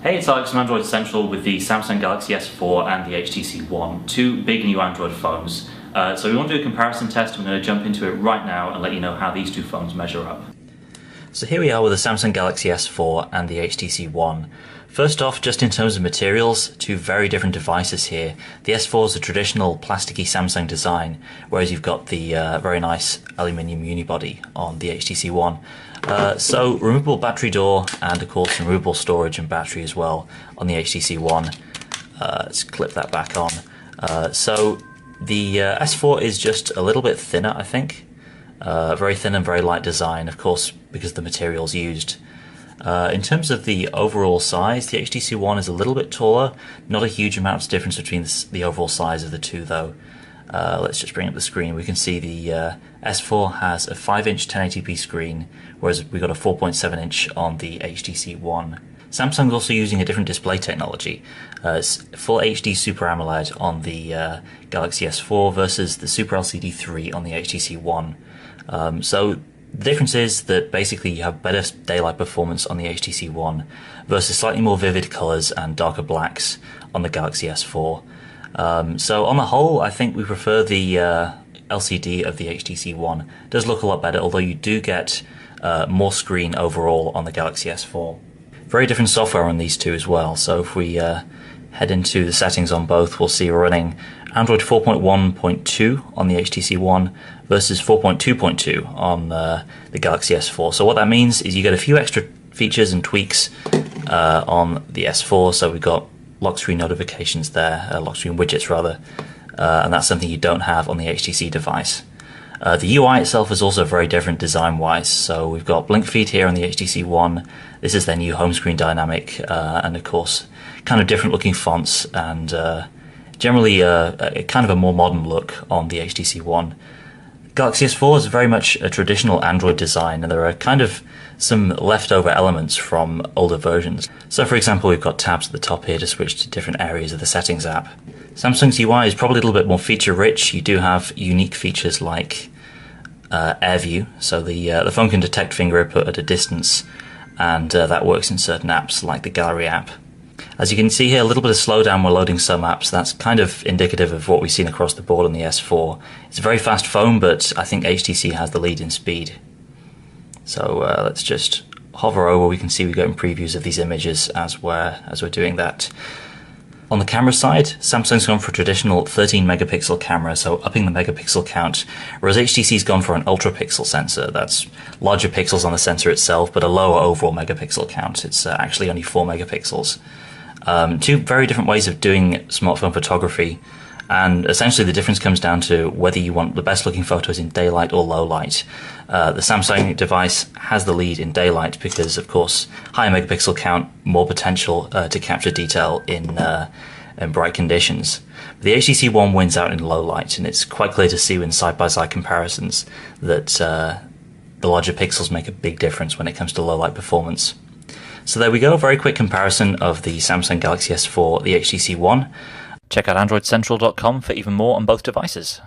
Hey, it's Alex from Android Central with the Samsung Galaxy S4 and the HTC One, two big new Android phones. So we want to do a comparison test. I'm going to jump into it right now and let you know how these two phones measure up. So here we are with the Samsung Galaxy S4 and the HTC One. First off, just in terms of materials, two very different devices here. The S4 is a traditional plasticky Samsung design, whereas you've got the very nice aluminium unibody on the HTC One. So removable battery door and of course removable storage and battery as well on the HTC One. Let's clip that back on. So the S4 is just a little bit thinner, I think. Very thin and very light design, of course, because of the materials used. In terms of the overall size, the HTC One is a little bit taller. Not a huge amount of difference between the overall size of the two, though. Let's just bring up the screen. We can see the S4 has a 5-inch 1080p screen, whereas we've got a 4.7-inch on the HTC One. Samsung's also using a different display technology. It's full HD Super AMOLED on the Galaxy S4 versus the Super LCD 3 on the HTC One. So the difference is that basically you have better daylight performance on the HTC One versus slightly more vivid colors and darker blacks on the Galaxy S4. So on the whole, I think we prefer the LCD of the HTC One. It does look a lot better, although you do get more screen overall on the Galaxy S4. Very different software on these two as well. So if we head into the settings on both, we'll see we're running Android 4.1.2 on the HTC One versus 4.2.2 on the Galaxy S4. So what that means is you get a few extra features and tweaks on the S4. So we've got lock screen notifications there, lock screen widgets rather, and that's something you don't have on the HTC device. The UI itself is also very different design-wise. So we've got blink feed here on the HTC One. This is their new home screen dynamic, and of course, kind of different looking fonts and generally a kind of a more modern look on the HTC One. Galaxy S4 is very much a traditional Android design, and there are kind of some leftover elements from older versions. So for example, we've got tabs at the top here to switch to different areas of the settings app. Samsung's UI is probably a little bit more feature rich. You do have unique features like Air View, so the phone can detect finger input at a distance, and that works in certain apps like the Gallery app. As you can see here, a little bit of slowdown when loading some apps. That's kind of indicative of what we've seen across the board on the S4. It's a very fast phone, but I think HTC has the lead in speed. So let's just hover over. We can see we're getting previews of these images as we're doing that. On the camera side, Samsung's gone for a traditional 13 megapixel camera, so upping the megapixel count, whereas HTC's gone for an ultra pixel sensor. That's larger pixels on the sensor itself, but a lower overall megapixel count. It's actually only 4 megapixels. Two very different ways of doing smartphone photography, and essentially the difference comes down to whether you want the best looking photos in daylight or low light. The Samsung device has the lead in daylight because, of course, higher megapixel count, more potential to capture detail in bright conditions. The HTC One wins out in low light, and it's quite clear to see in side-by-side comparisons that the larger pixels make a big difference when it comes to low light performance. So there we go, a very quick comparison of the Samsung Galaxy S4, the HTC One. Check out AndroidCentral.com for even more on both devices.